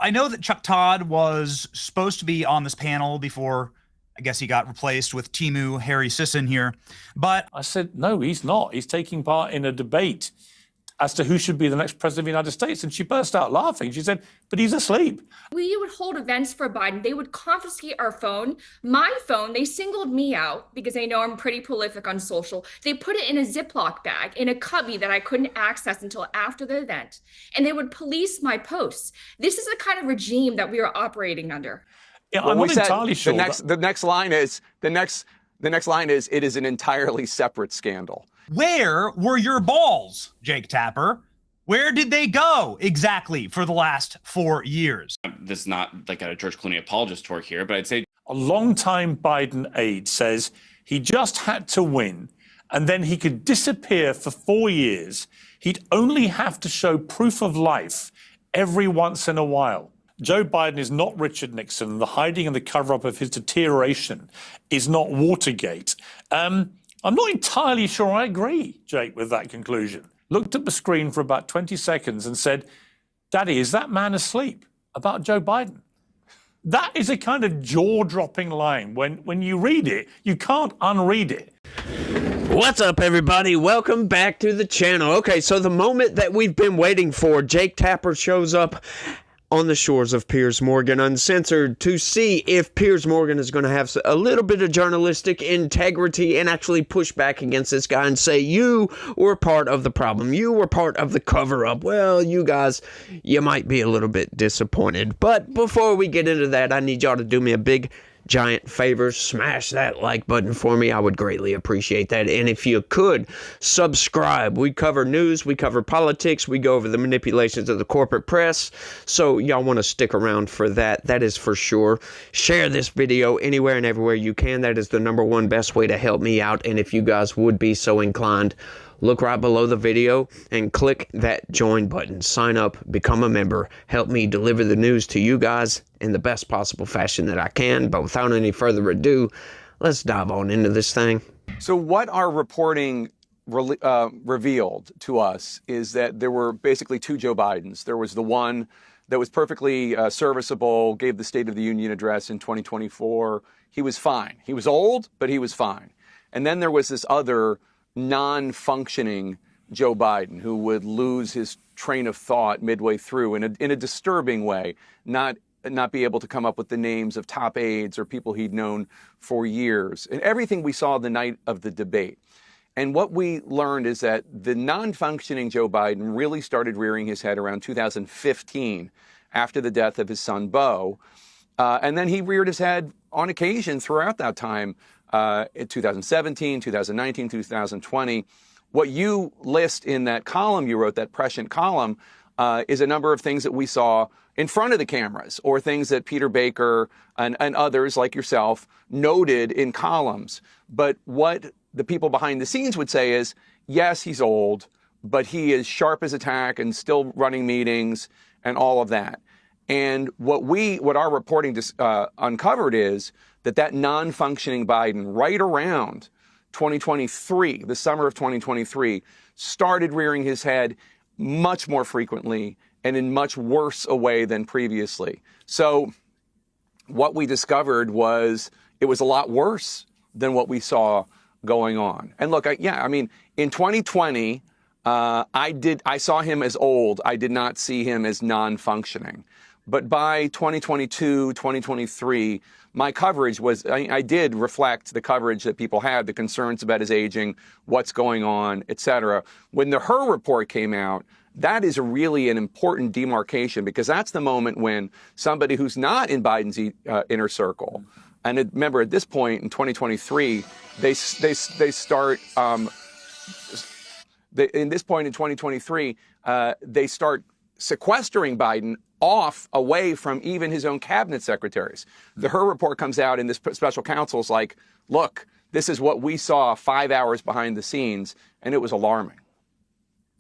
I know that Chuck Todd was supposed to be on this panel before, I guess he got replaced with Timu Harry Sisson here, but I said, no, he's not. He's taking part in a debate as to who should be the next president of the United States. And she burst out laughing. She said, but he's asleep. We would hold events for Biden. They would confiscate our phone. My phone, they singled me out because they know I'm pretty prolific on social. They put it in a Ziploc bag, in a cubby that I couldn't access until after the event. And they would police my posts. This is the kind of regime that we are operating under. Yeah, I'm not entirely sure. The next line is, it is an entirely separate scandal. Where were your balls, Jake Tapper? Where did they go exactly for the last 4 years? This is not like a George Clooney apologist tour here, but I'd say a longtime Biden aide says he just had to win and then he could disappear for 4 years. He'd only have to show proof of life every once in a while. Joe Biden is not Richard Nixon. The hiding and the cover-up of his deterioration is not Watergate. I'm not entirely sure I agree, Jake, with that conclusion. Looked at the screen for about 20 seconds and said, Daddy, is that man asleep? About Joe Biden. That is a kind of jaw-dropping line. When you read it, you can't unread it. What's up, everybody? Welcome back to the channel. Okay, so the moment that we've been waiting for, Jake Tapper shows up on the shores of Piers Morgan Uncensored to see if Piers Morgan is going to have a little bit of journalistic integrity and actually push back against this guy and say, you were part of the problem. You were part of the cover-up. Well, you guys, you might be a little bit disappointed. But before we get into that, I need y'all to do me a big giant favor. Smash that like button for me. I would greatly appreciate that. And if you could, subscribe. We cover news, we cover politics, we go over the manipulations of the corporate press. So y'all want to stick around for that. That is for sure. Share this video anywhere and everywhere you can. That is the #1 best way to help me out. And if you guys would be so inclined, look right below the video and click that join button. Sign up, become a member, help me deliver the news to you guys in the best possible fashion that I can. But without any further ado, let's dive on into this thing. So what our reporting revealed to us is that there were basically two Joe Bidens. There was the one that was perfectly serviceable, gave the State of the Union address in 2024. He was fine. He was old, but he was fine. And then there was this other non-functioning Joe Biden who would lose his train of thought midway through in a disturbing way, not be able to come up with the names of top aides or people he'd known for years, and everything we saw the night of the debate. And what we learned is that the non-functioning Joe Biden really started rearing his head around 2015 after the death of his son, Beau. And then he reared his head on occasion throughout that time, in 2017, 2019, 2020. What you list in that column you wrote, that prescient column, is a number of things that we saw in front of the cameras, or things that Peter Baker and others like yourself noted in columns. But what the people behind the scenes would say is, yes, he's old, but he is sharp as a tack and still running meetings and all of that. And what our reporting uncovered is that non-functioning Biden, right around 2023, the summer of 2023, started rearing his head much more frequently and in much worse a way than previously. So what we discovered was it was a lot worse than what we saw going on. And look, in 2020, I saw him as old. I did not see him as non-functioning. But by 2022, 2023, my coverage was, I did reflect the coverage that people had, the concerns about his aging, what's going on, et cetera. When the Her report came out, that is really an important demarcation, because that's the moment when somebody who's not in Biden's inner circle, and remember at this point in 2023, they start sequestering Biden away from even his own cabinet secretaries. The Her report comes out, and this special counsel's like, look, this is what we saw 5 hours behind the scenes, and it was alarming.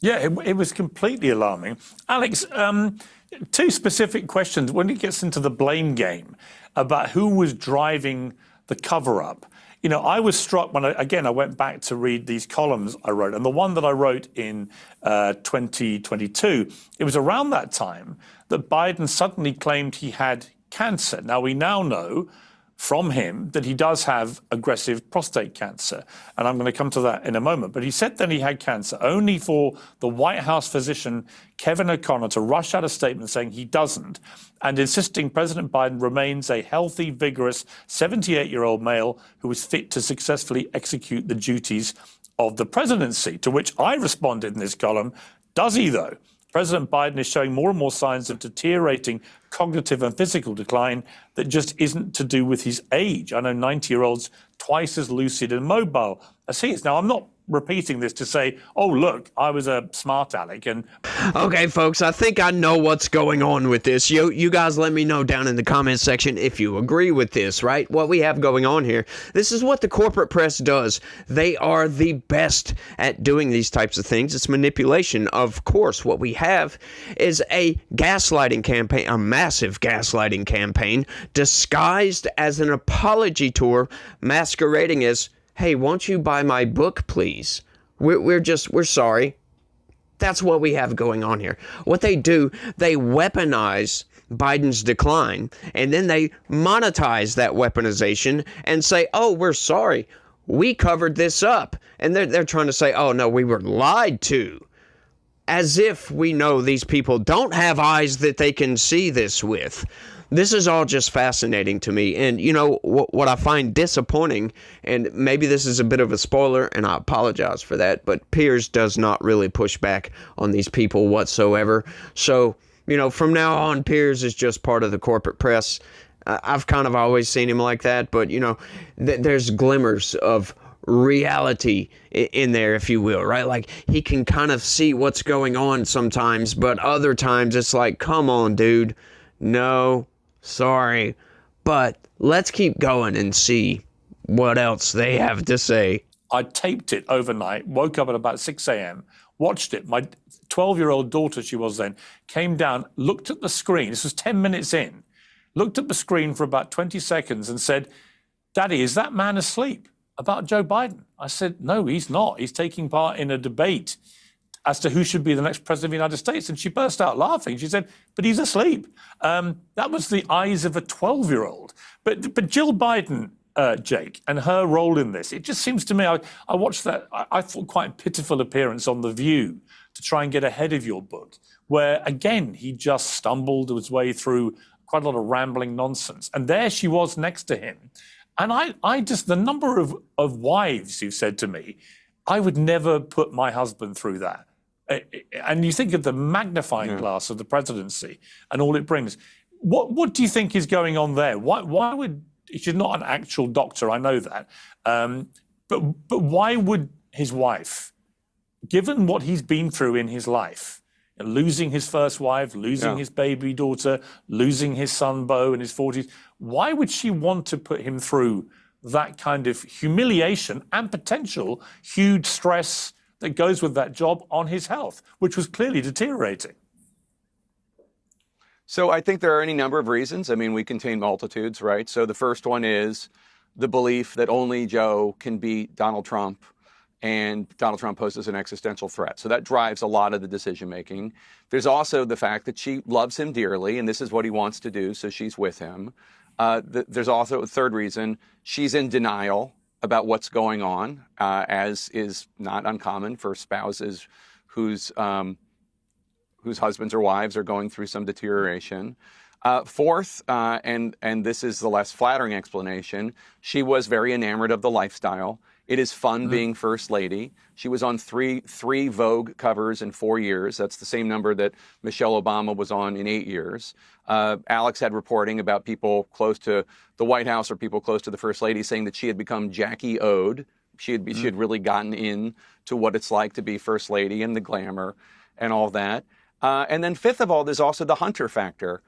Yeah, it was completely alarming. Alex, two specific questions. When it gets into the blame game about who was driving the cover-up, you know, I was struck when I went back to read these columns I wrote, and the one that I wrote in 2022, it was around that time that Biden suddenly claimed he had cancer. Now, we now know from him that he does have aggressive prostate cancer. And I'm going to come to that in a moment. But he said then he had cancer, only for the White House physician, Kevin O'Connor, to rush out a statement saying he doesn't, and insisting President Biden remains a healthy, vigorous 78-year-old male who is fit to successfully execute the duties of the presidency. To which I responded in this column, does he though? President Biden is showing more and more signs of deteriorating cognitive and physical decline that just isn't to do with his age. I know 90-year-olds twice as lucid and mobile as he is. Now, I'm not repeating this to say, oh, look, I was a smart aleck. And okay, folks, I think I know what's going on with this. You guys let me know down in the comments section if you agree with this, right? What we have going on here. This is what the corporate press does. They are the best at doing these types of things. It's manipulation. Of course, what we have is a gaslighting campaign, a massive gaslighting campaign, disguised as an apology tour, masquerading as, hey, won't you buy my book, please? We're sorry. That's what we have going on here. What they do, they weaponize Biden's decline, and then they monetize that weaponization and say, oh, we're sorry. We covered this up. And they're trying to say, oh, no, we were lied to. As if we know these people don't have eyes that they can see this with. This is all just fascinating to me. And, you know, what I find disappointing, and maybe this is a bit of a spoiler, and I apologize for that, but Piers does not really push back on these people whatsoever. So, you know, from now on, Piers is just part of the corporate press. I've kind of always seen him like that, but, you know, there's glimmers of reality in there, if you will, right? Like, he can kind of see what's going on sometimes, but other times it's like, come on, dude. No. Sorry, but let's keep going and see what else they have to say. I taped it overnight, woke up at about 6 a.m., watched it. My 12-year-old daughter, she was then, came down, looked at the screen. This was 10 minutes in, looked at the screen for about 20 seconds and said, Daddy, is that man asleep about Joe Biden? I said, no, he's not. He's taking part in a debate as to who should be the next president of the United States. And she burst out laughing. She said, but he's asleep. That was the eyes of a 12-year-old. But Jill Biden, Jake, and her role in this, it just seems to me, I watched that, I thought quite pitiful appearance on The View to try and get ahead of your book, where, again, he just stumbled his way through quite a lot of rambling nonsense. And there she was next to him. And I just, the number of wives who've said to me, I would never put my husband through that. And you think of the magnifying glass of the presidency and all it brings. What do you think is going on there? Why would, she's not an actual doctor, I know that, but why would his wife, given what he's been through in his life, losing his first wife, losing his baby daughter, losing his son Beau in his 40s, why would she want to put him through that kind of humiliation and potential huge stress that goes with that job on his health, which was clearly deteriorating? So I think there are any number of reasons. I mean, we contain multitudes, right? So the first one is the belief that only Joe can beat Donald Trump, and Donald Trump poses an existential threat. So that drives a lot of the decision making. There's also the fact that she loves him dearly, and this is what he wants to do, so she's with him. There's also a third reason. She's in denial about what's going on, as is not uncommon for spouses whose husbands or wives are going through some deterioration. Fourth, and this is the less flattering explanation, she was very enamored of the lifestyle. It is fun being first lady. She was on three Vogue covers in 4 years. That's the same number that Michelle Obama was on in 8 years. Alex had reporting about people close to the White House or people close to the first lady saying that she had become Jackie Ode. She had really gotten in to what it's like to be first lady and the glamour and all that. And then fifth of all, there's also the Hunter factor,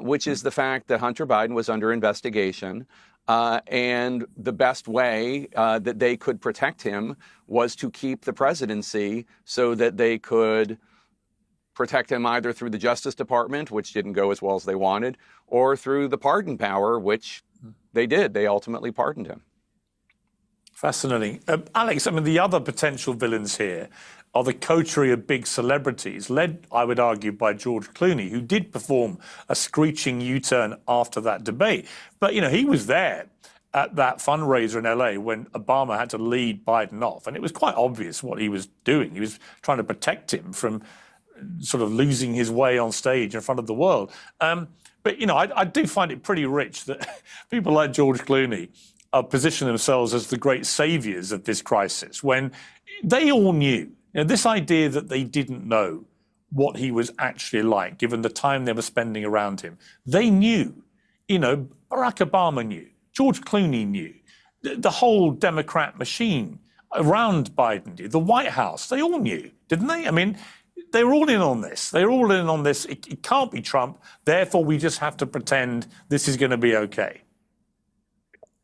which is the fact that Hunter Biden was under investigation. And the best way that they could protect him was to keep the presidency so that they could protect him either through the Justice Department, which didn't go as well as they wanted, or through the pardon power, which they did. They ultimately pardoned him. Fascinating. Alex, I mean, the other potential villains here are the coterie of big celebrities, led, I would argue, by George Clooney, who did perform a screeching U-turn after that debate. But, he was there at that fundraiser in LA when Obama had to lead Biden off. And it was quite obvious what he was doing. He was trying to protect him from sort of losing his way on stage in front of the world. But, I do find it pretty rich that people like George Clooney position themselves as the great saviors of this crisis when they all knew. This idea that they didn't know what he was actually like, given the time they were spending around him. They knew. Barack Obama knew. George Clooney knew. The whole Democrat machine around Biden knew. The White House, they all knew, didn't they? I mean, they were all in on this. They were all in on this. It can't be Trump. Therefore, we just have to pretend this is going to be okay.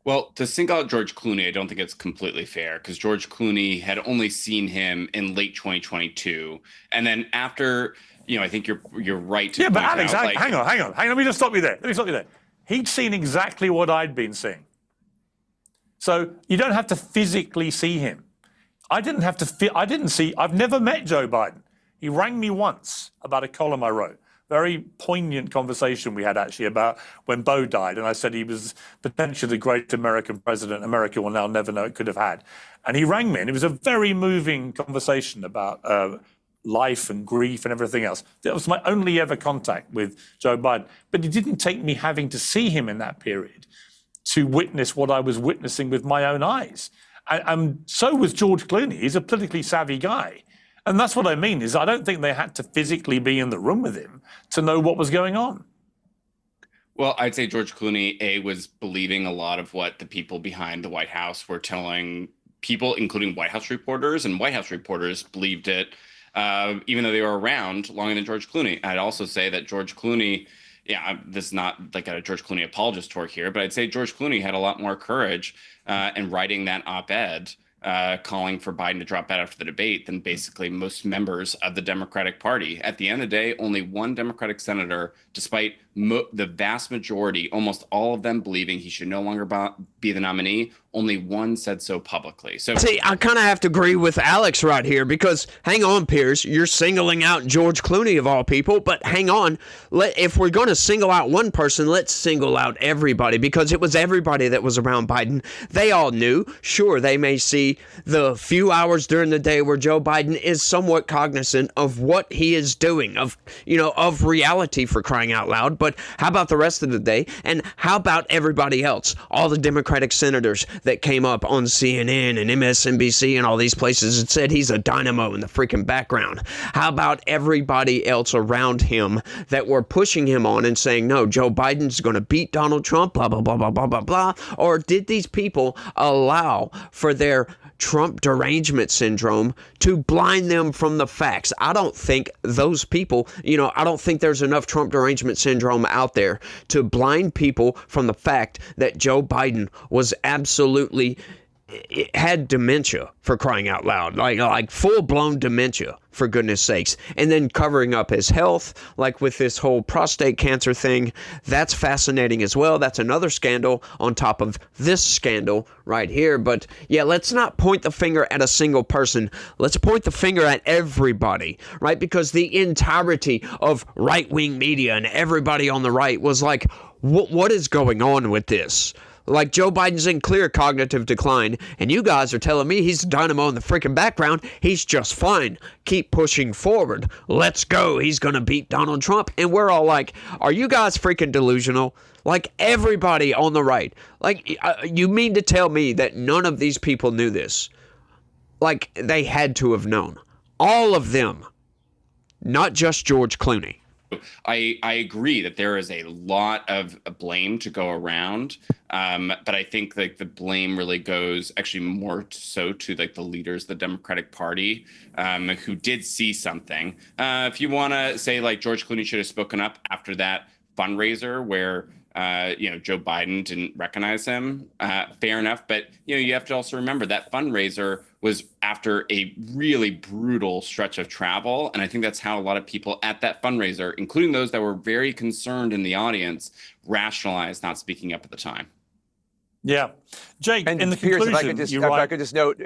Well, to single out George Clooney, I don't think it's completely fair because George Clooney had only seen him in late 2022. And then after, I think you're right to Yeah, but point Alex, out, hang on. Let me just stop you there. He'd seen exactly what I'd been seeing. So you don't have to physically see him. I've never met Joe Biden. He rang me once about a column I wrote. Very poignant conversation we had actually about when Bo died. And I said he was potentially the greatest American president America will now never know it could have had. And he rang me and it was a very moving conversation about life and grief and everything else. That was my only ever contact with Joe Biden. But it didn't take me having to see him in that period to witness what I was witnessing with my own eyes. And so was George Clooney. He's a politically savvy guy. And that's what I mean, is I don't think they had to physically be in the room with him to know what was going on. Well, I'd say George Clooney, was believing a lot of what the people behind the White House were telling people, including White House reporters, and White House reporters believed it, even though they were around longer than George Clooney. I'd also say that George Clooney, this is not like a George Clooney apologist talk here, but I'd say George Clooney had a lot more courage in writing that op-ed calling for Biden to drop out after the debate than basically most members of the Democratic Party. At the end of the day, only one Democratic senator, despite the vast majority, almost all of them believing he should no longer be the nominee, only one said so publicly. So, see, I kind of have to agree with Alex right here because, hang on, Piers, you're singling out George Clooney of all people, but hang on, if we're going to single out one person, let's single out everybody because it was everybody that was around Biden. They all knew. Sure, they may see the few hours during the day where Joe Biden is somewhat cognizant of what he is doing, of reality, for crying out loud, but how about the rest of the day? And how about everybody else? All the Democratic senators that came up on CNN and MSNBC and all these places and said he's a dynamo in the freaking background. How about everybody else around him that were pushing him on and saying, no, Joe Biden's going to beat Donald Trump, blah, blah, blah, blah, blah, blah, blah? Or did these people allow for their Trump derangement syndrome to blind them from the facts? I don't think those people, I don't think there's enough Trump derangement syndrome out there to blind people from the fact that Joe Biden was absolutely had dementia, for crying out loud, like full-blown dementia, for goodness sakes, and then covering up his health, like with this whole prostate cancer thing. That's fascinating as well. That's another scandal on top of this scandal right here. But yeah, let's not point the finger at a single person. Let's point the finger at everybody, right? Because the entirety of right-wing media and everybody on the right was like, what is going on with this? Like, Joe Biden's in clear cognitive decline, and you guys are telling me he's a dynamo in the freaking background. He's just fine. Keep pushing forward. Let's go. He's going to beat Donald Trump. And we're all like, are you guys freaking delusional? Like, everybody on the right. Like, you mean to tell me that none of these people knew this? Like, they had to have known. All of them. Not just George Clooney. I agree that there is a lot of blame to go around, but I think like the blame really goes actually more so to like the leaders of the Democratic Party who did see something. If you want to say like George Clooney should have spoken up after that fundraiser where Joe Biden didn't recognize him, fair enough. But you have to also remember that fundraiser was after a really brutal stretch of travel. And I think that's how a lot of people at that fundraiser, including those that were very concerned in the audience, rationalized not speaking up at the time. Yeah. Jake, And in the Piers, conclusion, if I could just note,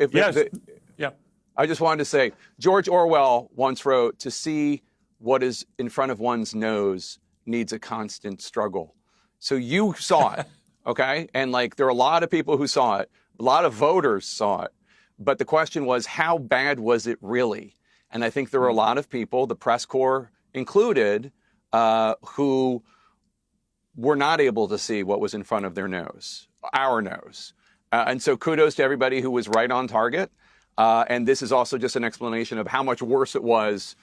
yeah. I just wanted to say, George Orwell once wrote, "To see what is in front of one's nose needs a constant struggle." So you saw it, okay? And like, there are a lot of people who saw it. A lot of voters saw it. But the question was, how bad was it really? And I think there were a lot of people, the press corps included, who were not able to see what was in front of their nose, our nose. And so kudos to everybody who was right on target. And this is also just an explanation of how much worse it was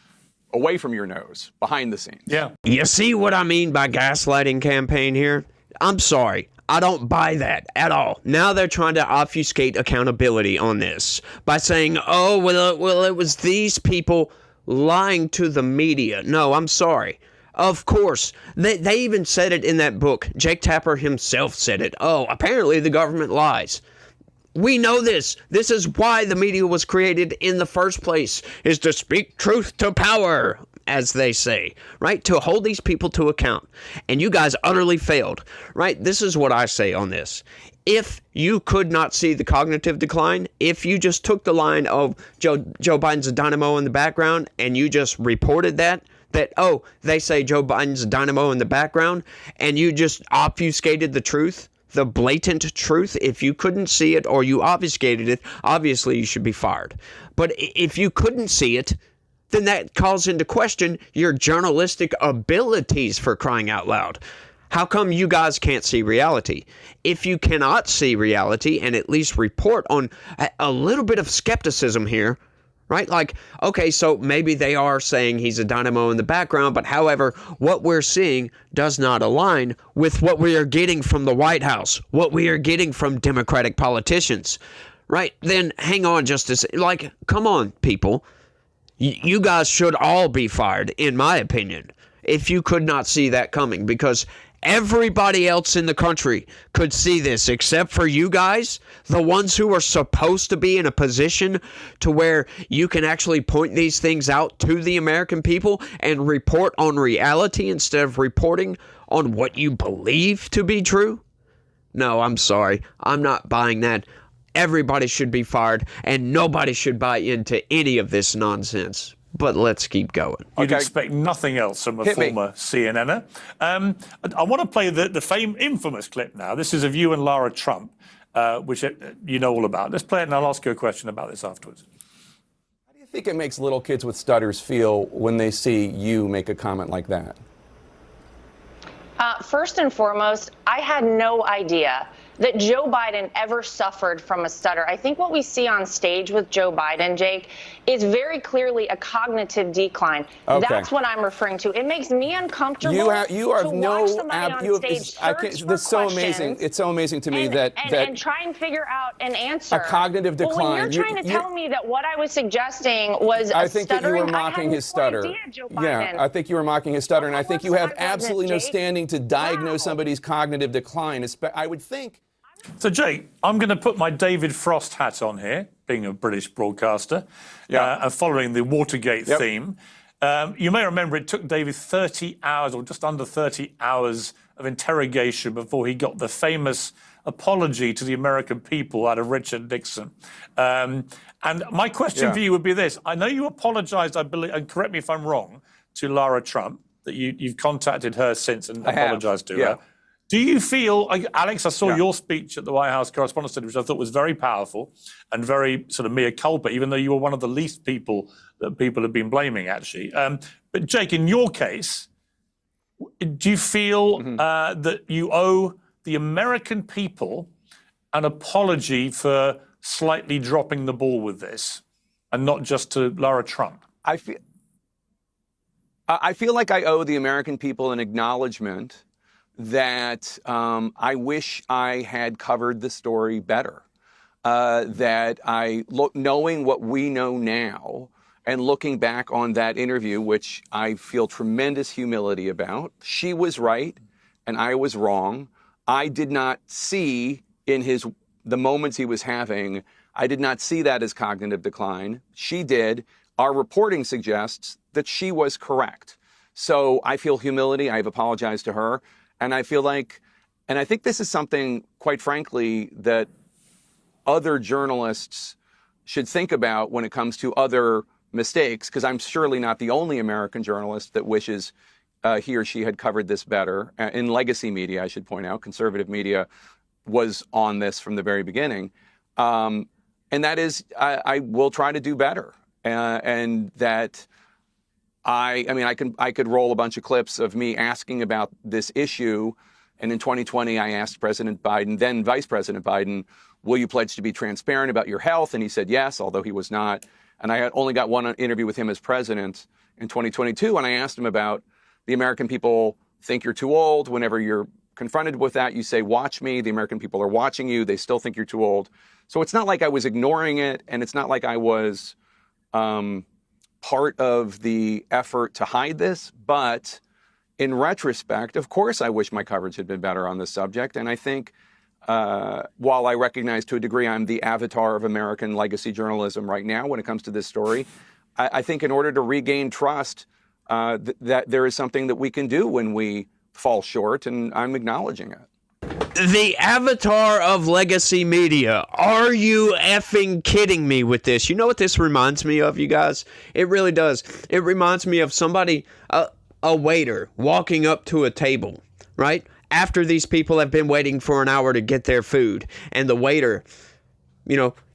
away from your nose, behind the scenes. Yeah. You see what I mean by gaslighting campaign here? I'm sorry. I don't buy that at all. Now they're trying to obfuscate accountability on this by saying, oh, well, it was these people lying to the media. No, I'm sorry. Of course. They even said it in that book. Jake Tapper himself said it. Oh, apparently the government lies. We know this. This is why the media was created in the first place, is to speak truth to power, as they say, right? To hold these people to account. And you guys utterly failed, right? This is what I say on this. If you could not see the cognitive decline, if you just took the line of Joe Biden's a dynamo in the background and you just reported that, oh, they say Joe Biden's a dynamo in the background, and you just obfuscated the truth, the blatant truth, if you couldn't see it or you obfuscated it, obviously you should be fired. But if you couldn't see it, then that calls into question your journalistic abilities, for crying out loud. How come you guys can't see reality? If you cannot see reality and at least report on a little bit of skepticism here, right? Like, okay, so maybe they are saying he's a dynamo in the background, but however, what we're seeing does not align with what we are getting from the White House, what we are getting from Democratic politicians, right? Then hang on just a second. Like, come on, people. You guys should all be fired, in my opinion, if you could not see that coming, because everybody else in the country could see this except for you guys, the ones who are supposed to be in a position to where you can actually point these things out to the American people and report on reality instead of reporting on what you believe to be true. No, I'm sorry. I'm not buying that. Everybody should be fired, and nobody should buy into any of this nonsense. But let's keep going. You'd expect nothing else from a former CNNer. I want to play the infamous clip now. This is of you and Lara Trump, which you know all about. Let's play it, and I'll ask you a question about this afterwards. How do you think it makes little kids with stutters feel when they see you make a comment like that? First and foremost, I had no idea that Joe Biden ever suffered from a stutter. I think what we see on stage with Joe Biden, Jake, is very clearly a cognitive decline. Okay. That's what I'm referring to. It makes me uncomfortable You have to no watch somebody on stage search for It's so amazing. questions It's so amazing to me and try and figure out an answer. A cognitive decline. Well, when you're trying to tell me that what I was suggesting was I think that you were mocking his stutter. Yeah, I think you were mocking his stutter, and I think you have absolutely no Jake. standing to diagnose somebody's cognitive decline. I would think. So, Jake, I'm going to put my David Frost hat on here, being a British broadcaster, and following the Watergate theme. You may remember it took David 30 hours, or just under 30 hours of interrogation before he got the famous apology to the American people out of Richard Nixon. And my question for you would be this. I know you apologized, I believe, and correct me if I'm wrong, to Lara Trump, that you've contacted her since and apologized to her. Do you feel, Alex, I saw your speech at the White House Correspondents' Dinner, which I thought was very powerful and very sort of mea culpa, even though you were one of the least people that people have been blaming, actually. But Jake, in your case, do you feel that you owe the American people an apology for slightly dropping the ball with this, and not just to Lara Trump? I feel like I owe the American people an acknowledgement that I wish I had covered the story better. Knowing what we know now and looking back on that interview, which I feel tremendous humility about, she was right and I was wrong. I did not see in the moments he was having, I did not see that as cognitive decline. She did. Our reporting suggests that she was correct. So I feel humility. I've apologized to her. And I feel like And I think this is something, quite frankly, that other journalists should think about when it comes to other mistakes, because I'm surely not the only American journalist that wishes he or she had covered this better. In legacy media, I should point out, conservative media was on this from the very beginning. And that is, I will try to do better. And that I mean, I could roll a bunch of clips of me asking about this issue. And in 2020, I asked President Biden, then Vice President Biden, will you pledge to be transparent about your health? And he said yes, although he was not. And I had only got one interview with him as president in 2022. And I asked him about the American people think you're too old. Whenever you're confronted with that, you say, watch me. The American people are watching you. They still think you're too old. So it's not like I was ignoring it. And it's not like I was part of the effort to hide this. But in retrospect, of course, I wish my coverage had been better on this subject. And I think while I recognize to a degree I'm the avatar of American legacy journalism right now when it comes to this story, I think in order to regain trust, that there is something that we can do when we fall short, and I'm acknowledging it. The avatar of legacy media. Are you effing kidding me with this? You know what this reminds me of, you guys? It really does. It reminds me of somebody, a waiter walking up to a table, right? After these people have been waiting for an hour to get their food, and the waiter,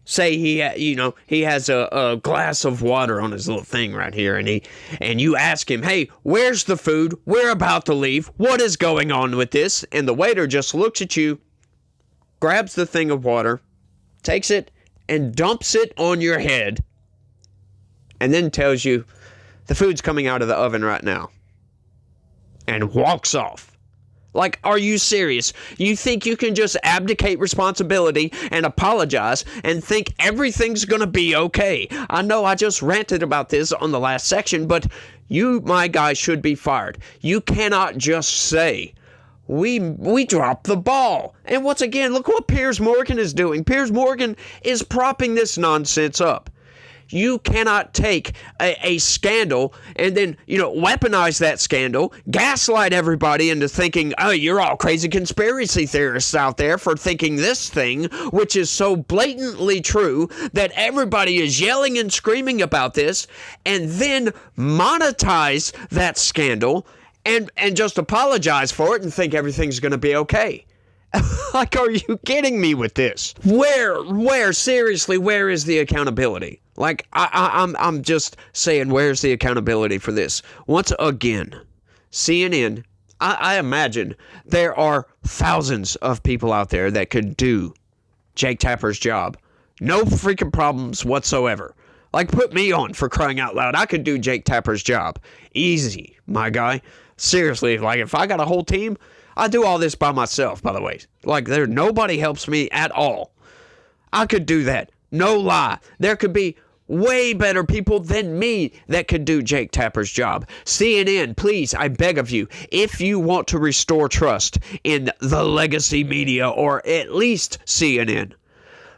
say he has a glass of water on his little thing right here, and you ask him, hey, where's the food? We're about to leave. What is going on with this? And the waiter just looks at you, grabs the thing of water, takes it, and dumps it on your head, and then tells you, the food's coming out of the oven right now, and walks off. Like, are you serious? You think you can just abdicate responsibility and apologize and think everything's going to be okay? I know I just ranted about this on the last section, but you, my guy, should be fired. You cannot just say, we dropped the ball. And once again, look what Piers Morgan is doing. Piers Morgan is propping this nonsense up. You cannot take a scandal and then, weaponize that scandal, gaslight everybody into thinking, oh, you're all crazy conspiracy theorists out there for thinking this thing, which is so blatantly true that everybody is yelling and screaming about this, and then monetize that scandal and just apologize for it and think everything's going to be okay. Like, are you kidding me with this? Seriously, where is the accountability? Like, I'm just saying, where's the accountability for this? Once again, CNN, I imagine there are thousands of people out there that could do Jake Tapper's job. No freaking problems whatsoever. Like, put me on, for crying out loud. I could do Jake Tapper's job. Easy, my guy. Seriously, like, if I got a whole team, I do all this by myself, by the way. Like, nobody helps me at all. I could do that. No lie. There could be way better people than me that could do Jake Tapper's job. CNN, please, I beg of you, if you want to restore trust in the legacy media, or at least CNN,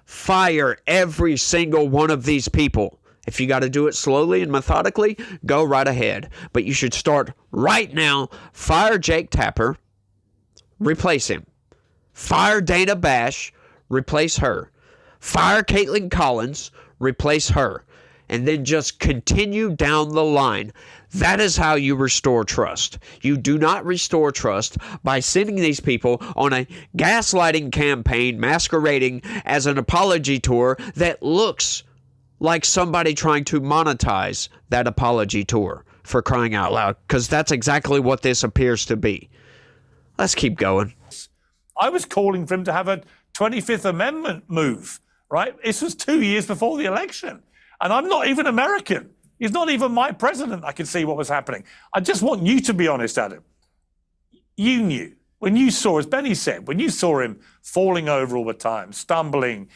fire every single one of these people. If you got to do it slowly and methodically, go right ahead. But you should start right now. Fire Jake Tapper. Replace him. Fire Dana Bash. Replace her. Fire Caitlin Collins. Replace her. And then just continue down the line. That is how you restore trust. You do not restore trust by sending these people on a gaslighting campaign masquerading as an apology tour that looks like somebody trying to monetize that apology tour, for crying out loud, because that's exactly what this appears to be. Let's keep going. I was calling for him to have a 25th Amendment move, right? This was 2 years before the election. And I'm not even American. He's not even my president. I could see what was happening. I just want you to be honest, Adam. You knew. When you saw, as Benny said, when you saw him falling over all the time, stumbling,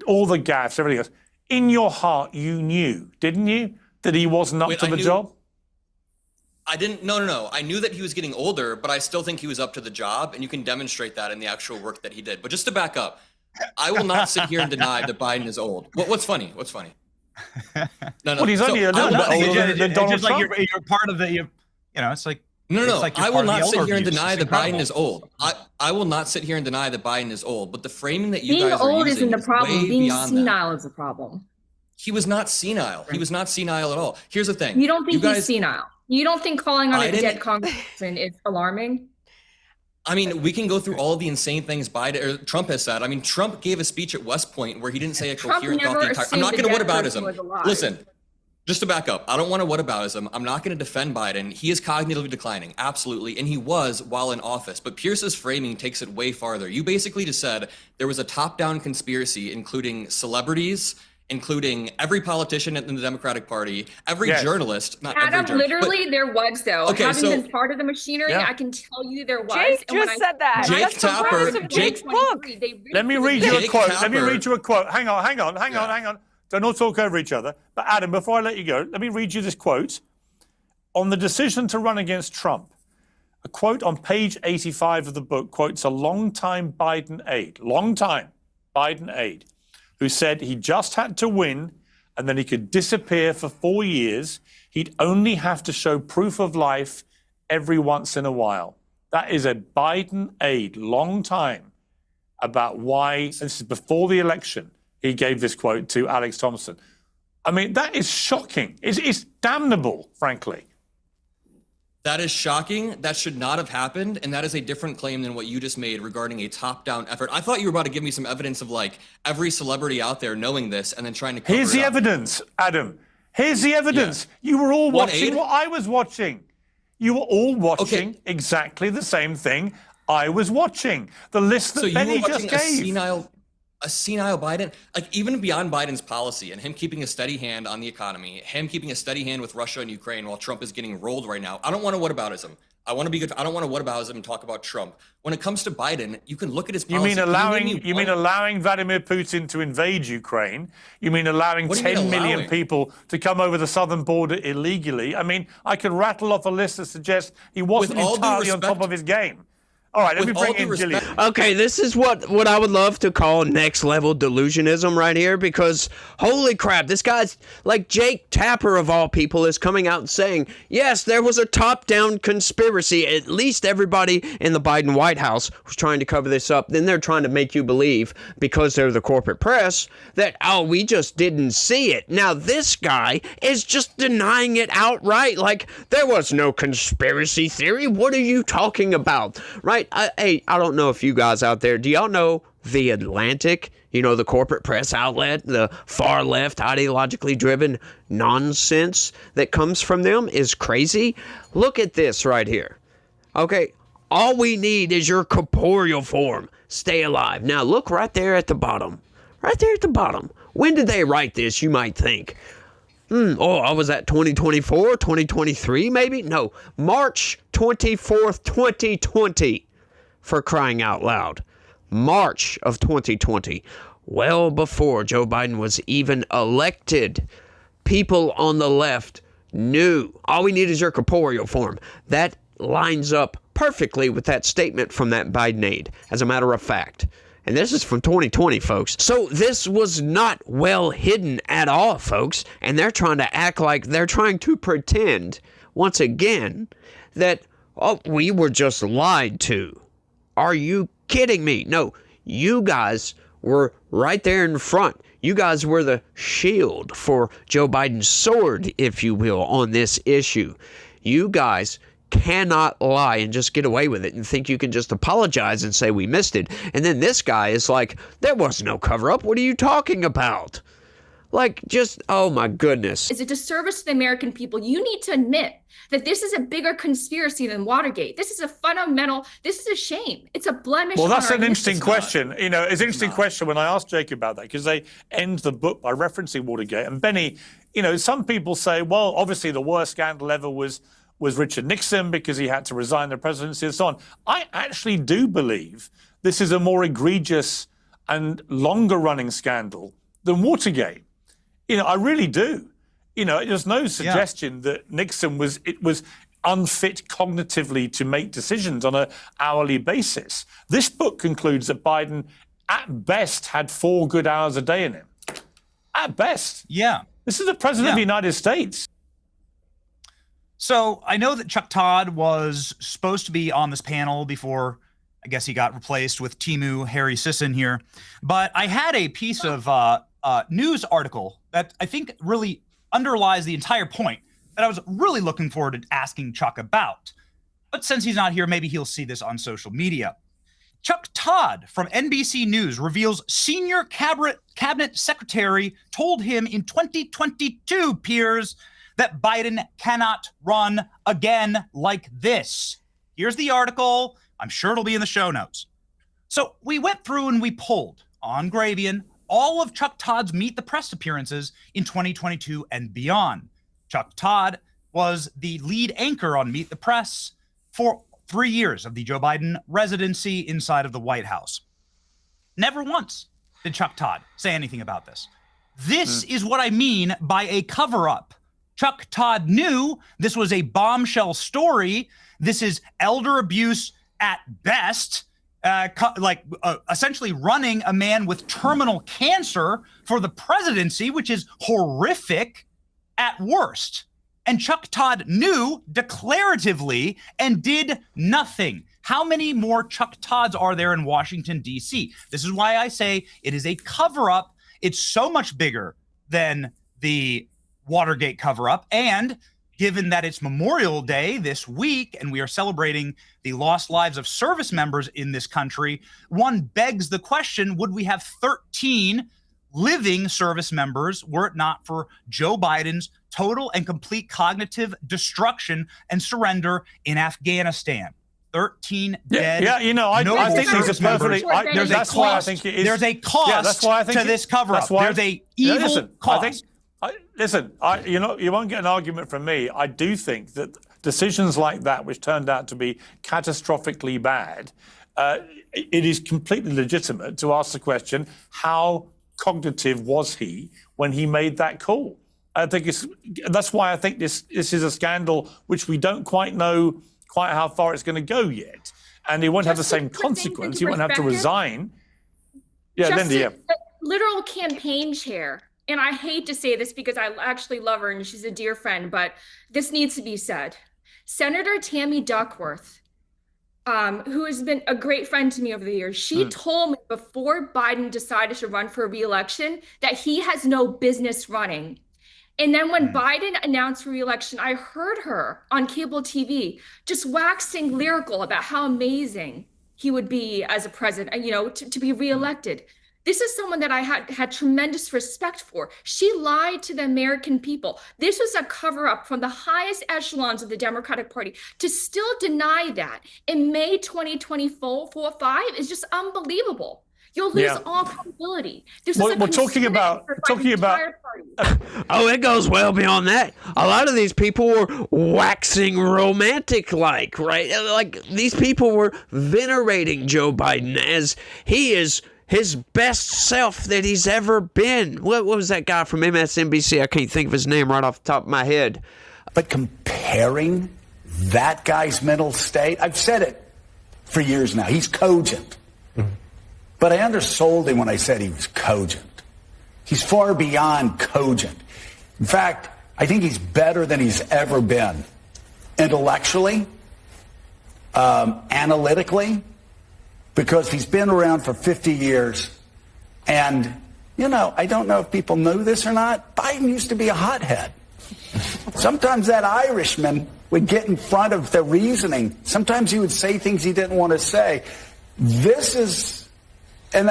all the gaffes, everything else, in your heart, you knew, didn't you, that he wasn't up to the job? I didn't. No. I knew that he was getting older, but I still think he was up to the job, and you can demonstrate that in the actual work that he did. But just to back up, I will not sit here and deny that Biden is old. What's funny? What's funny? No. Well, he's only a little bit older than Donald Trump. Like you're part of the, it's like. No. Like I will not sit here and deny that Biden is old. I will not sit here and deny that Biden is old, but the framing that you Being guys are old using isn't the is problem. way Being beyond that. senile is the problem. He was not senile. He was not senile at all. Here's the thing. You don't think guys, he's senile? You don't think calling on a Biden- dead congressman is alarming? I mean, we can go through all of the insane things Biden or Trump has said. I mean, Trump gave a speech at West Point where he didn't say a Trump coherent thought never the entire. I'm assumed not a going to dead person was whataboutism. alive. Listen, just to back up, I don't want to whataboutism. I'm not going to defend Biden. He is cognitively declining, absolutely, and he was while in office. But Pierce's framing takes it way farther. You basically just said there was a top-down conspiracy, including celebrities, including every politician in the Democratic Party, every journalist, not every Adam, journalist. literally, there was though. Okay, Having so- been part of the machinery, Yeah. I can tell you there was. Jake And when just I- said that. Jake That's the Tapper- premise of Jake's book. Let me read you a Jake quote. Let me Tapper- read you a quote. Hang on. Don't all talk over each other. But Adam, before I let you go, let me read you this quote. On the decision to run against Trump, a quote on page 85 of the book quotes a longtime Biden aide, who said he just had to win and then he could disappear for 4 years. He'd only have to show proof of life every once in a while. That is a Biden aide, long time, about why, this is before the election, he gave this quote to Alex Thompson. I mean, that is shocking. It's damnable, frankly. That is shocking. That should not have happened. And that is a different claim than what you just made regarding a top-down effort. I thought you were about to give me some evidence of like every celebrity out there knowing this and then trying to cover Here's the it up. evidence, Adam. Here's the evidence. You were all One watching aide? what I was watching. You were all watching exactly the same thing I was watching. The list that So you Benny were just watching gave. a senile Biden, like even beyond Biden's policy and him keeping a steady hand on the economy, him keeping a steady hand with Russia and Ukraine while Trump is getting rolled right now. I don't want to whataboutism. I want to be good. I don't want to whataboutism and talk about Trump. When it comes to Biden, you can look at his You policy. mean allowing Vladimir Putin to invade Ukraine? You mean allowing What do you mean 10 million allowing? people to come over the southern border illegally? I mean, I could rattle off a list that suggests he wasn't With all due entirely on top respect- of his game. All right, let me With all bring due in respect- Gillian. Okay, this is what I would love to call next level delusionism right here, because holy crap, this guy's like Jake Tapper of all people is coming out and saying, yes, there was a top-down conspiracy. At least everybody in the Biden White House was trying to cover this up. Then they're trying to make you believe, because they're the corporate press, that, oh, we just didn't see it. Now this guy is just denying it outright. Like, there was no conspiracy theory. What are you talking about? Right? Hey, I don't know if you guys out there, do y'all know The Atlantic? You know, the corporate press outlet, the far left, ideologically driven nonsense that comes from them is crazy. Look at this right here. Okay, all we need is your corporeal form. Stay alive. Now look right there at the bottom. Right there at the bottom. When did they write this, you might think? I was at 2024, 2023 maybe? No, March 24th, 2020, for crying out loud. March of 2020, well before Joe Biden was even elected. People on the left knew, all we need is your corporeal form. That lines up perfectly with that statement from that Biden aide, as a matter of fact. And this is from 2020, folks. So this was not well hidden at all, folks. And they're trying to act like they're trying to pretend, once again, that, oh, we were just lied to. Are you kidding me? No, you guys were right there in front. You guys were the shield for Joe Biden's sword, if you will, on this issue. You guys cannot lie and just get away with it and think you can just apologize and say we missed it. And then this guy is like, there was no cover-up. What are you talking about? Like, just, oh my goodness. Is a disservice to the American people. You need to admit that this is a bigger conspiracy than Watergate. This is a fundamental, this is a shame. It's a blemish. Well, on that's our an interesting history. question. You know, it's an interesting question when I asked Jake about that, because they end the book by referencing Watergate. And Benny, you know, some people say, well, obviously the worst scandal ever was Richard Nixon because he had to resign the presidency and so on. I actually do believe this is a more egregious and longer running scandal than Watergate. You know, I really do. You know, there's no suggestion that Nixon was unfit cognitively to make decisions on an hourly basis. This book concludes that Biden, at best, had 4 good hours a day in him. At best. Yeah. This is the president of the United States. So I know that Chuck Todd was supposed to be on this panel before, I guess he got replaced with Timu Harry Sisson here. But I had a piece of news article that I think really underlies the entire point that I was really looking forward to asking Chuck about. But since he's not here, maybe he'll see this on social media. Chuck Todd from NBC News reveals senior cabinet secretary told him in 2022, Piers, that Biden cannot run again like this. Here's the article. I'm sure it'll be in the show notes. So we went through and we pulled on Gravian all of Chuck Todd's Meet the Press appearances in 2022 and beyond. Chuck Todd was the lead anchor on Meet the Press for 3 years of the Joe Biden residency inside of the White House. Never once did Chuck Todd say anything about this. This is what I mean by a cover-up. Chuck Todd knew this was a bombshell story. This is elder abuse at best, essentially running a man with terminal cancer for the presidency, which is horrific at worst. And Chuck Todd knew declaratively and did nothing. How many more Chuck Todds are there in Washington, D.C.? This is why I say it is a cover-up. It's so much bigger than the Watergate cover-up. And given that it's Memorial Day this week and we are celebrating the lost lives of service members in this country, one begs the question, would we have 13 living service members were it not for Joe Biden's total and complete cognitive destruction and surrender in Afghanistan? 13 dead. Yeah, I think these are perfectly. That's why I think it is. There's a cost to this cover-up. There's a evil cost. You won't get an argument from me. I do think that decisions like that, which turned out to be catastrophically bad, it is completely legitimate to ask the question, how cognitive was he when he made that call? I think that's why I think this is a scandal which we don't quite know how far it's going to go yet, and he won't have the same consequence. He won't have to resign. Yeah, Linda. Yeah. Literal campaign chair. And I hate to say this because I actually love her and she's a dear friend, but this needs to be said. Senator Tammy Duckworth, who has been a great friend to me over the years, she told me before Biden decided to run for re-election that he has no business running. And then when Biden announced re-election, I heard her on cable TV just waxing lyrical about how amazing he would be as a president, to be re-elected. This is someone that I had tremendous respect for. She lied to the American people. This was a cover-up from the highest echelons of the Democratic Party. To still deny that in May 2024-5 is just unbelievable. You'll lose all credibility. We're talking about. Oh, it goes well beyond that. A lot of these people were waxing romantic-like, right? Like these people were venerating Joe Biden as he is his best self that he's ever been. What was that guy from MSNBC? I can't think of his name right off the top of my head. But comparing that guy's mental state, I've said it for years now, he's cogent. But I undersold him when I said he was cogent. He's far beyond cogent. In fact, I think he's better than he's ever been. Intellectually, analytically, because he's been around for 50 years. And, I don't know if people know this or not, Biden used to be a hothead. Sometimes that Irishman would get in front of the reasoning. Sometimes he would say things he didn't want to say. This is, and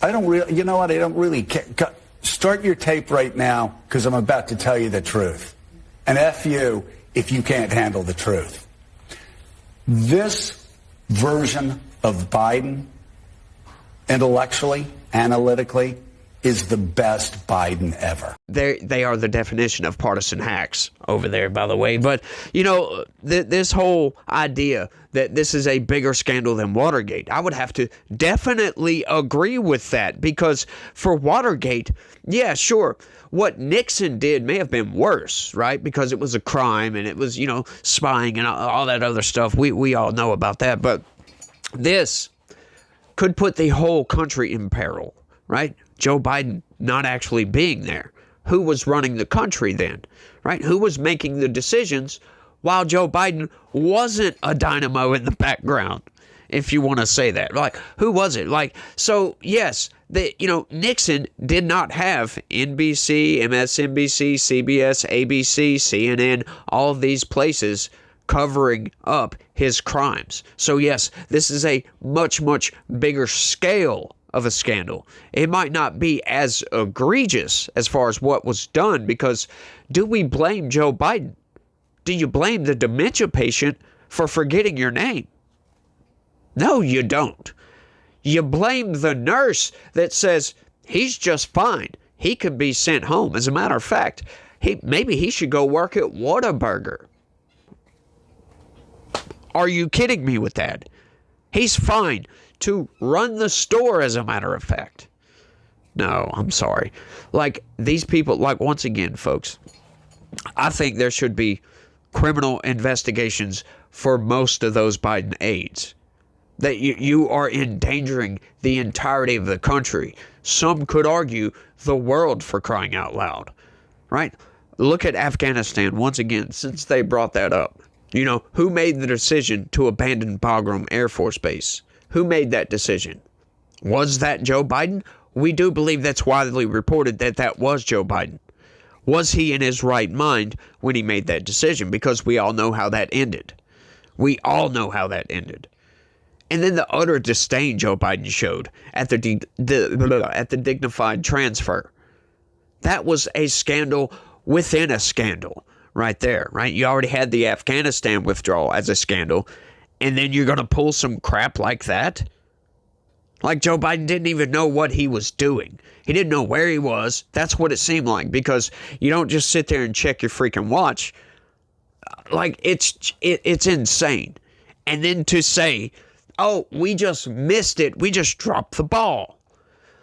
I don't really, I don't really care. Start your tape right now, because I'm about to tell you the truth. And F you if you can't handle the truth. This version of Biden, intellectually, analytically, is the best Biden ever. They are the definition of partisan hacks over there, by the way. But, this whole idea that this is a bigger scandal than Watergate, I would have to definitely agree with that. Because for Watergate, yeah, sure, what Nixon did may have been worse, right? Because it was a crime and it was, spying and all that other stuff. We all know about that. But this could put the whole country in peril, right? Joe Biden not actually being there. Who was running the country then, right? Who was making the decisions while Joe Biden wasn't a dynamo in the background? if you want to say that. Like, who was it? Like, so yes, Nixon did not have NBC, MSNBC, CBS, ABC, CNN, all of these places covering up his crimes. So yes, this is a much, much bigger scale of a scandal. It might not be as egregious as far as what was done, because do we blame Joe Biden? Do you blame the dementia patient for forgetting your name? No, you don't. You blame the nurse that says he's just fine. He could be sent home. As a matter of fact, maybe he should go work at Whataburger. Are you kidding me with that? He's fine to run the store, as a matter of fact. No, I'm sorry. Like, these people, like, once again, folks, I think there should be criminal investigations for most of those Biden aides. That you are endangering the entirety of the country. Some could argue the world, for crying out loud. Right? Look at Afghanistan once again, since they brought that up. Who made the decision to abandon Bagram Air Force Base? Who made that decision? Was that Joe Biden? We do believe that's widely reported that was Joe Biden. Was he in his right mind when he made that decision? Because we all know how that ended. We all know how that ended. And then the utter disdain Joe Biden showed at the dignified transfer. That was a scandal within a scandal right there, right? You already had the Afghanistan withdrawal as a scandal, and then you're going to pull some crap like that? Like, Joe Biden didn't even know what he was doing. He didn't know where he was. That's what it seemed like, because you don't just sit there and check your freaking watch. Like, it's insane. And then to say, oh, we just missed it. We just dropped the ball.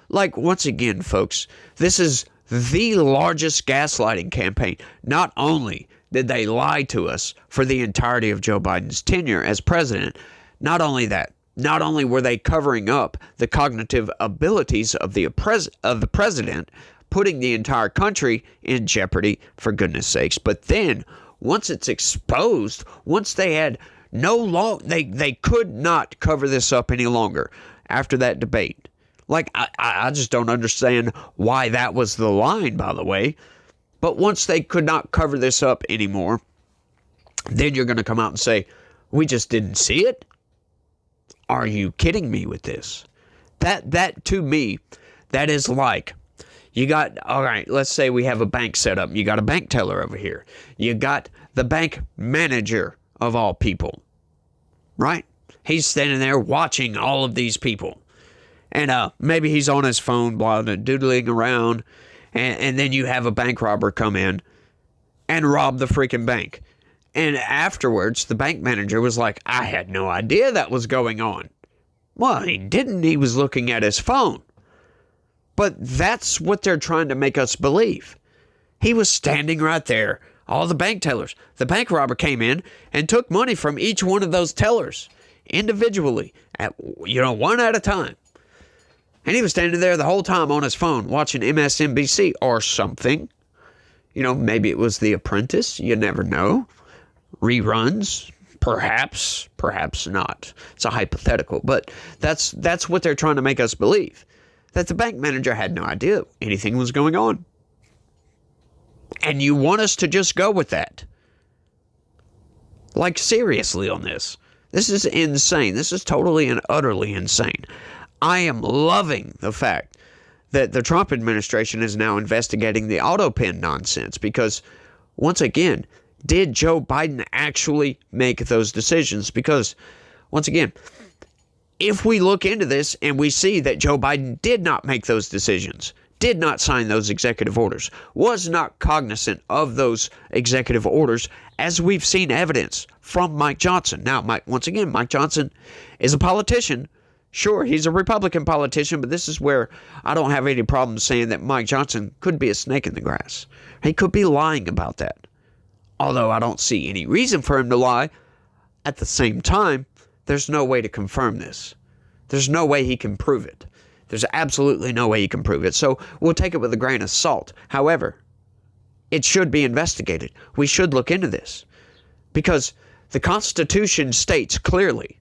Like, once again, folks, this is the largest gaslighting campaign. Not only did they lie to us for the entirety of Joe Biden's tenure as president, not only that, not only were they covering up the cognitive abilities of the president, putting the entire country in jeopardy, for goodness sakes, but then once it's exposed, once they had they could not cover this up any longer after that debate. Like, I just don't understand why that was the line, by the way. But once they could not cover this up anymore, then you're going to come out and say, we just didn't see it? Are you kidding me with this? That to me, that is like, all right, let's say we have a bank set up. You got a bank teller over here. You got the bank manager of all people, right? He's standing there watching all of these people. And maybe he's on his phone, doodling around, and then you have a bank robber come in and rob the freaking bank. And afterwards, the bank manager was like, I had no idea that was going on. Well, he didn't. He was looking at his phone. But that's what they're trying to make us believe. He was standing right there. All the bank tellers. The bank robber came in and took money from each one of those tellers individually, one at a time. And he was standing there the whole time on his phone watching MSNBC or something. Maybe it was The Apprentice. You never know. Reruns. Perhaps not. It's a hypothetical. But that's what they're trying to make us believe. That the bank manager had no idea anything was going on. And you want us to just go with that. Like, seriously on this. This is insane. This is totally and utterly insane. I am loving the fact that the Trump administration is now investigating the auto pen nonsense, because, once again, did Joe Biden actually make those decisions? Because, once again, if we look into this and we see that Joe Biden did not make those decisions, did not sign those executive orders, was not cognizant of those executive orders, as we've seen evidence from Mike Johnson. Now, Mike Johnson is a politician. Sure, he's a Republican politician, but this is where I don't have any problem saying that Mike Johnson could be a snake in the grass. He could be lying about that. Although I don't see any reason for him to lie. At the same time, there's no way to confirm this. There's no way he can prove it. There's absolutely no way he can prove it. So we'll take it with a grain of salt. However, it should be investigated. We should look into this. Because the Constitution states clearly,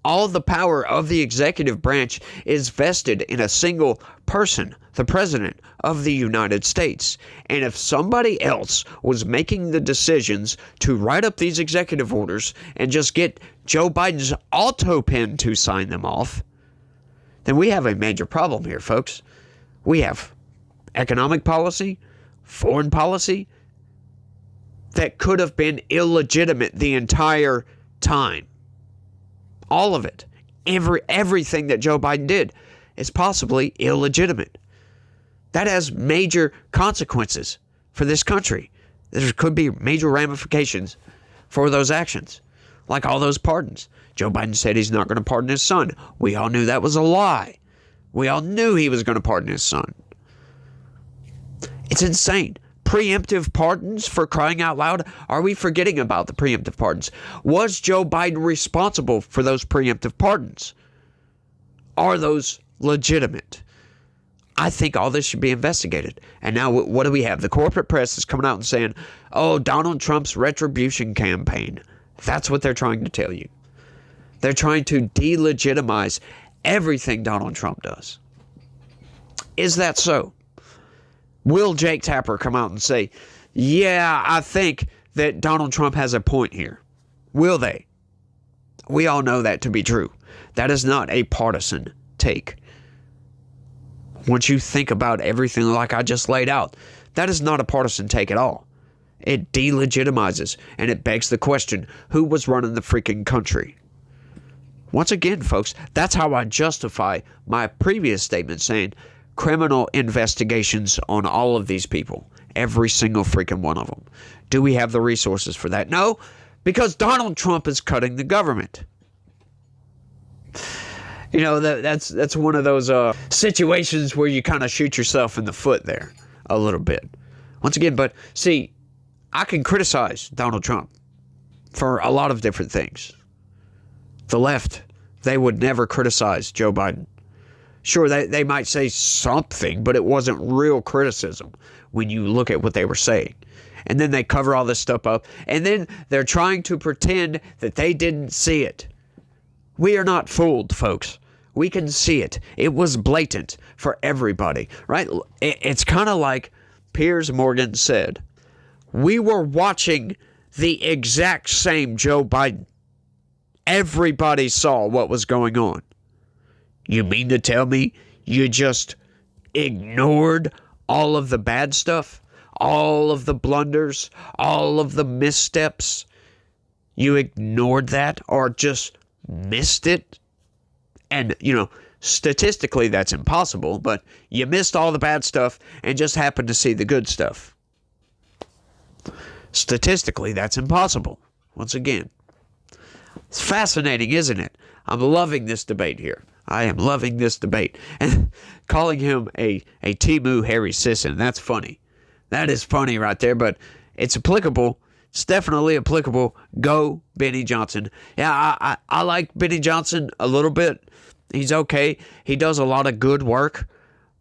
All the power of the executive branch is vested in a single person, the President of the United States. And if somebody else was making the decisions to write up these executive orders and just get Joe Biden's auto pen to sign them off, then we have a major problem here, folks. We have economic policy, foreign policy that could have been illegitimate the entire time. All of it. Everything that Joe Biden did is possibly illegitimate. That has major consequences for this country. There could be major ramifications for those actions, like all those pardons. Joe Biden said he's not going to pardon his son. We all knew that was a lie. We all knew he was going to pardon his son. It's insane. Preemptive pardons, for crying out loud. Are we forgetting about the preemptive pardons? Was Joe Biden responsible for those preemptive pardons? Are those legitimate? I think all this should be investigated. And now what do we have? The corporate press is coming out and saying, oh, Donald Trump's retribution campaign. That's what they're trying to tell you. They're trying to delegitimize everything Donald Trump does. Is that so? Will Jake Tapper come out and say, yeah, I think that Donald Trump has a point here? Will they? We all know that to be true. That is not a partisan take. Once you think about everything like I just laid out, that is not a partisan take at all. It delegitimizes, and it begs the question, who was running the freaking country? Once again, folks, that's how I justify my previous statement saying criminal investigations on all of these people. Every single freaking one of them. Do we have the resources for that? No, because Donald Trump is cutting the government. You know, that's one of those situations where you kind of shoot yourself in the foot there a little bit. Once again, but see, I can criticize Donald Trump for a lot of different things. The left, they would never criticize Joe Biden. Sure, they might say something, but it wasn't real criticism when you look at what they were saying. And then they cover all this stuff up, and then they're trying to pretend that they didn't see it. We are not fooled, folks. We can see it. It was blatant for everybody, right? It's kind of like Piers Morgan said. We were watching the exact same Joe Biden. Everybody saw what was going on. You mean to tell me you just ignored all of the bad stuff? All of the blunders? All of the missteps? You ignored that or just missed it? And, you know, statistically that's impossible, but you missed all the bad stuff and just happened to see the good stuff. Statistically, that's impossible. Once again. It's fascinating, isn't it? I'm loving this debate here. I am loving this debate. And calling him a Temu Harry Sisson, that's funny. That is funny right there, but it's applicable. It's definitely applicable. Go Benny Johnson. Yeah, I like Benny Johnson a little bit. He's okay. He does a lot of good work,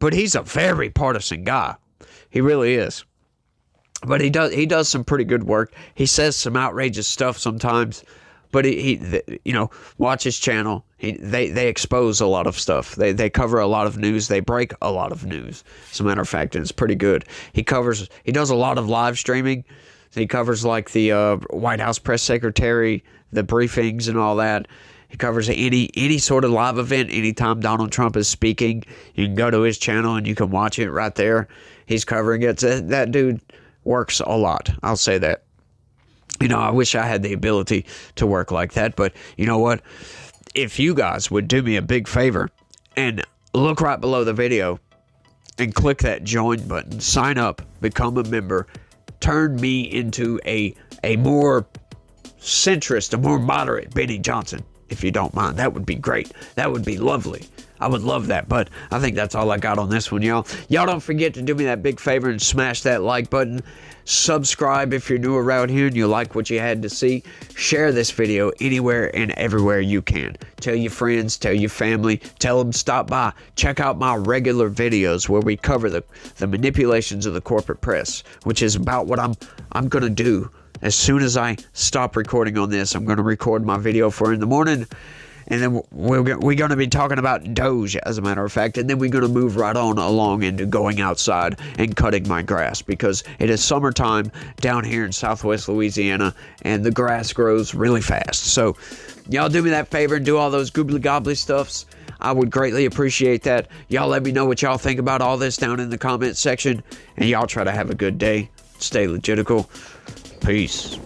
but he's a very partisan guy. He really is. But he does some pretty good work. He says some outrageous stuff sometimes. But he you know, watch his channel. They expose a lot of stuff. They cover a lot of news. They break a lot of news. As a matter of fact, and it's pretty good. He does a lot of live streaming. He covers like the White House press secretary, the briefings and all that. He covers any sort of live event. Anytime Donald Trump is speaking, you can go to his channel and you can watch it right there. He's covering it. That dude works a lot. I'll say that. You know, I wish I had the ability to work like that, but you know what? If you guys would do me a big favor and look right below the video and click that join button, sign up, become a member, turn me into a more centrist, a more moderate Benny Johnson, if you don't mind. That would be great. That would be lovely. I would love that, but I think that's all I got on this one, y'all. Y'all don't forget to do me that big favor and smash that like button. Subscribe if you're new around here and you like what you had to see. Share this video anywhere and everywhere you can. Tell your friends, tell your family, tell them stop by. Check out my regular videos where we cover the manipulations of the corporate press, which is about what I'm going to do. As soon as I stop recording on this, I'm going to record my video for in the morning. And then we're going to be talking about Doge, as a matter of fact. And then we're going to move right on along into going outside and cutting my grass, because it is summertime down here in southwest Louisiana, and the grass grows really fast. So y'all do me that favor and do all those goobly gobbly stuffs. I would greatly appreciate that. Y'all let me know what y'all think about all this down in the comment section. And y'all try to have a good day. Stay legitical. Peace.